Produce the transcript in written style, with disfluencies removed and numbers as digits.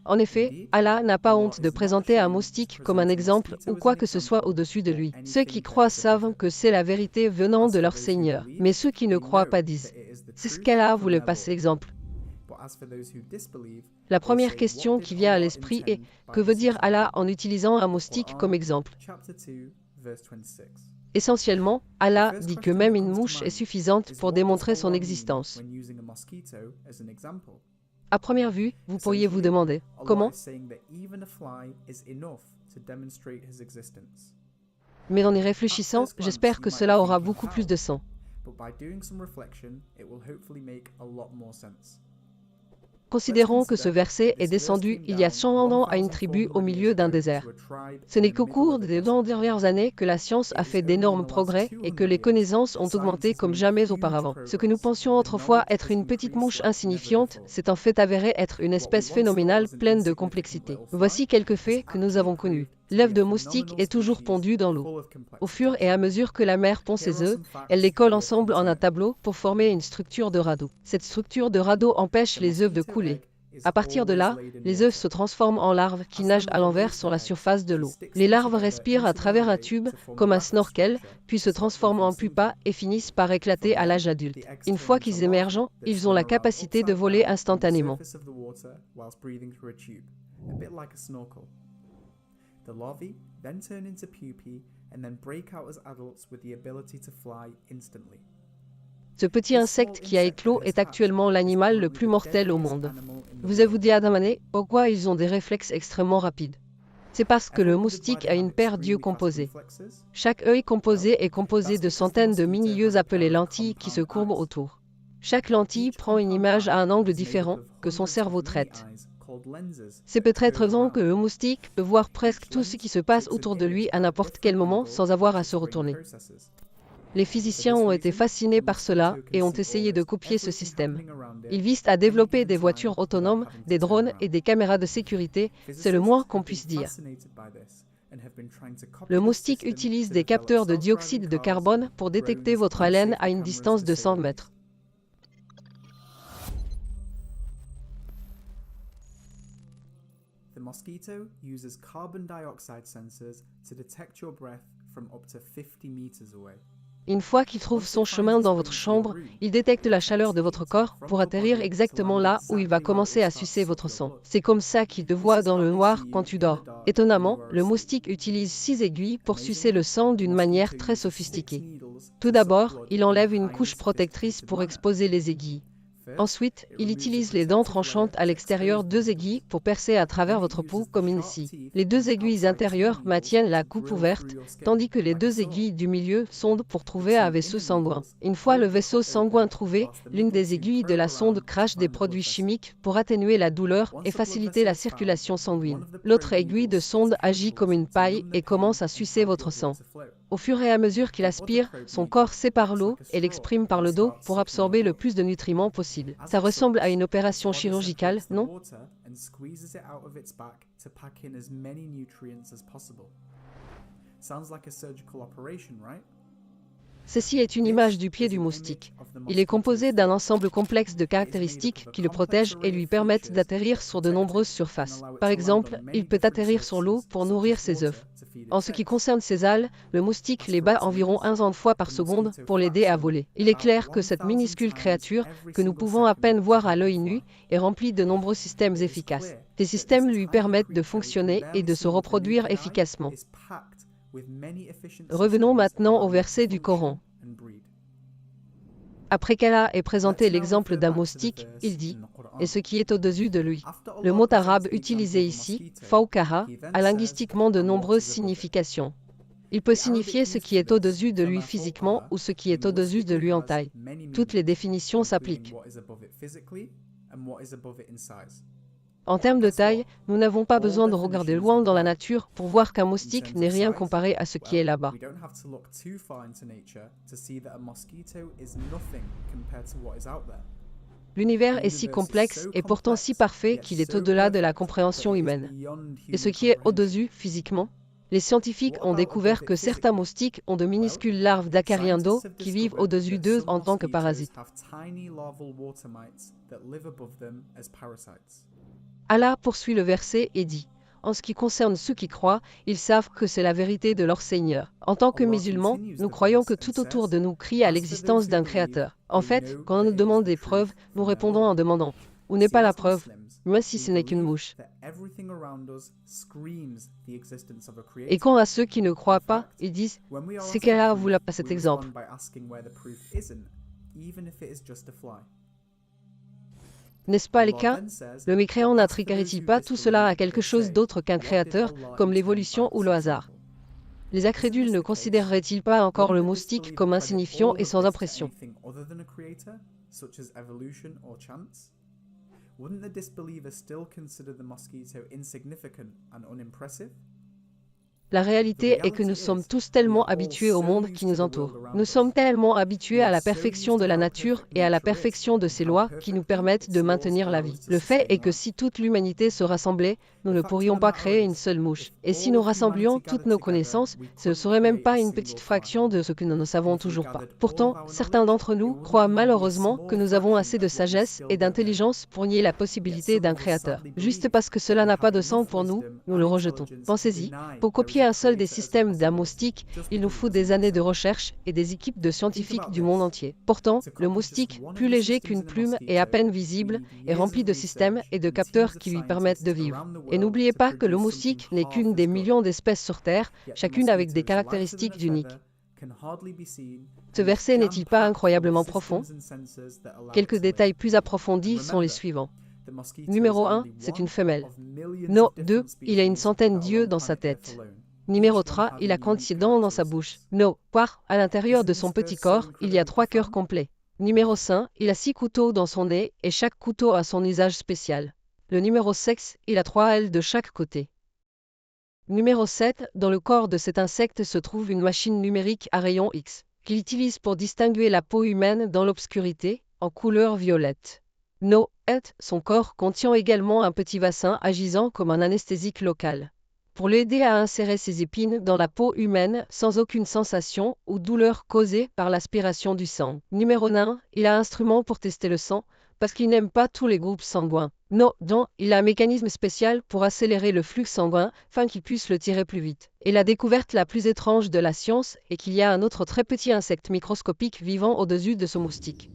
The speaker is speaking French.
En effet, Allah n'a pas honte de présenter un moustique comme un exemple ou quoi que ce soit au-dessus de lui. Ceux qui croient savent que c'est la vérité venant de leur Seigneur, mais ceux qui ne croient pas disent « C'est ce qu'Allah voulait passer exemple ». La première question qui vient à l'esprit est « Que veut dire Allah en utilisant un moustique comme exemple ?» Essentiellement, Allah dit que même une mouche est suffisante pour démontrer son existence. À première vue, vous pourriez vous demander « Comment ?» Mais en y réfléchissant, j'espère que cela aura beaucoup plus de sens. Considérons que ce verset est descendu il y a 100 ans à une tribu au milieu d'un désert. Ce n'est qu'au cours des 2 dernières années que la science a fait d'énormes progrès et que les connaissances ont augmenté comme jamais auparavant. Ce que nous pensions autrefois être une petite mouche insignifiante, c'est en fait avéré être une espèce phénoménale pleine de complexité. Voici quelques faits que nous avons connus. L'œuf de moustique est toujours pondu dans l'eau. Au fur et à mesure que la mère pond ses œufs, elle les colle ensemble en un tableau pour former une structure de radeau. Cette structure de radeau empêche les œufs de couler. À partir de là, les œufs se transforment en larves qui nagent à l'envers sur la surface de l'eau. Les larves respirent à travers un tube, comme un snorkel, puis se transforment en pupa et finissent par éclater à l'âge adulte. Une fois qu'ils émergent, ils ont la capacité de voler instantanément. The larvae then turn into pupae and then break out as adults with the ability to fly instantly. Ce petit insecte qui a éclos est actuellement l'animal le plus mortel au monde. Vous avez dit Adamane, pourquoi ils ont des réflexes extrêmement rapides? C'est parce que le moustique a une paire d'yeux composés. Chaque œil composé est composé de centaines de mini-yeux appelés lentilles qui se courbent autour. Chaque lentille prend une image à un angle différent que son cerveau traite. C'est peut-être raison que le moustique peut voir presque tout ce qui se passe autour de lui à n'importe quel moment sans avoir à se retourner. Les physiciens ont été fascinés par cela et ont essayé de copier ce système. Ils visent à développer des voitures autonomes, des drones et des caméras de sécurité, c'est le moins qu'on puisse dire. Le moustique utilise des capteurs de dioxyde de carbone pour détecter votre haleine à une distance de 100 mètres. The mosquito uses carbon dioxide sensors to detect your breath from up to 50 meters away. Une fois qu'il trouve son chemin dans votre chambre, il détecte la chaleur de votre corps pour atterrir exactement là où il va commencer à sucer votre sang. C'est comme ça qu'il te voit dans le noir quand tu dors. Étonnamment, le moustique utilise 6 aiguilles pour sucer le sang d'une manière très sophistiquée. Tout d'abord, il enlève une couche protectrice pour exposer les aiguilles. Ensuite, il utilise les dents tranchantes à l'extérieur 2 aiguilles pour percer à travers votre peau comme une scie. Les 2 aiguilles intérieures maintiennent la coupe ouverte, tandis que les 2 aiguilles du milieu sondent pour trouver un vaisseau sanguin. Une fois le vaisseau sanguin trouvé, l'une des aiguilles de la sonde crache des produits chimiques pour atténuer la douleur et faciliter la circulation sanguine. L'autre aiguille de sonde agit comme une paille et commence à sucer votre sang. Au fur et à mesure qu'il aspire, son corps sépare l'eau et l'exprime par le dos pour absorber le plus de nutriments possible. Ça ressemble à une opération chirurgicale, non? Ceci est une image du pied du moustique. Il est composé d'un ensemble complexe de caractéristiques qui le protègent et lui permettent d'atterrir sur de nombreuses surfaces. Par exemple, il peut atterrir sur l'eau pour nourrir ses œufs. En ce qui concerne ses ailes, le moustique les bat environ 1 fois par seconde pour l'aider à voler. Il est clair que cette minuscule créature, que nous pouvons à peine voir à l'œil nu, est remplie de nombreux systèmes efficaces. Ces systèmes lui permettent de fonctionner et de se reproduire efficacement. Revenons maintenant au verset du Coran. Après qu'Allah ait présenté l'exemple d'un moustique, il dit « et ce qui est au-dessus de lui ». Le mot arabe utilisé ici, « fawqaha », a linguistiquement de nombreuses significations. Il peut signifier ce qui est au-dessus de lui physiquement ou ce qui est au-dessus de lui en taille. Toutes les définitions s'appliquent. En termes de taille, nous n'avons pas besoin de regarder loin dans la nature pour voir qu'un moustique n'est rien comparé à ce qui est là-bas. L'univers est si complexe et pourtant si parfait qu'il est au-delà de la compréhension humaine. Et ce qui est au-dessus physiquement? Les scientifiques ont découvert que certains moustiques ont de minuscules larves d'acariens d'eau qui vivent au-dessus d'eux en tant que parasites. Allah poursuit le verset et dit: En ce qui concerne ceux qui croient, ils savent que c'est la vérité de leur Seigneur. En tant que musulmans, nous croyons que tout autour de nous crie à l'existence d'un créateur. En fait, quand on nous demande des preuves, nous répondons en demandant: Où n'est pas la preuve? Moi, si ce n'est qu'une mouche. Et quant à ceux qui ne croient pas, ils disent: C'est qu'Allah vous l'a pas cet exemple. N'est-ce pas les cas? Le mécréant n'attribue-t-il pas tout cela à quelque chose d'autre qu'un créateur, comme l'évolution ou le hasard? Les incrédules ne considéreraient-ils pas encore le moustique comme insignifiant et sans impression? Wouldn't the disbeliever still consider the mosquito insignificant and unimpressive? La réalité est que nous sommes tous tellement habitués au monde qui nous entoure. Nous sommes tellement habitués à la perfection de la nature et à la perfection de ses lois qui nous permettent de maintenir la vie. Le fait est que si toute l'humanité se rassemblait, nous ne pourrions pas créer une seule mouche. Et si nous rassemblions toutes nos connaissances, ce ne serait même pas une petite fraction de ce que nous ne savons toujours pas. Pourtant, certains d'entre nous croient malheureusement que nous avons assez de sagesse et d'intelligence pour nier la possibilité d'un créateur. Juste parce que cela n'a pas de sens pour nous, nous le rejetons. Pensez-y, pour copier un seul des systèmes d'un moustique, il nous faut des années de recherche et des équipes de scientifiques du monde entier. Pourtant, le moustique, plus léger qu'une plume et à peine visible, est rempli de systèmes et de capteurs qui lui permettent de vivre. Et n'oubliez pas que le moustique n'est qu'une des millions d'espèces sur Terre, chacune avec des caractéristiques uniques. Ce verset n'est-il pas incroyablement profond? Quelques détails plus approfondis sont les suivants. Numéro 1, c'est une femelle. No. 2, il a une centaine d'yeux dans sa tête. Numéro 3, il a 46 dents dans sa bouche. No. 4, à l'intérieur de son petit corps, il y a 3 cœurs complets. Numéro 5, il a 6 couteaux dans son nez et chaque couteau a son usage spécial. Le numéro 6, il a 3 ailes de chaque côté. Numéro 7, dans le corps de cet insecte se trouve une machine numérique à rayon X, qu'il utilise pour distinguer la peau humaine dans l'obscurité, en couleur violette. No. 8, son corps contient également un petit bassin agissant comme un anesthésique local, pour l'aider à insérer ses épines dans la peau humaine sans aucune sensation ou douleur causée par l'aspiration du sang. Numéro 9, il a un instrument pour tester le sang, parce qu'il n'aime pas tous les groupes sanguins. No. 10, il a un mécanisme spécial pour accélérer le flux sanguin afin qu'il puisse le tirer plus vite. Et la découverte la plus étrange de la science est qu'il y a un autre très petit insecte microscopique vivant au-dessus de ce moustique.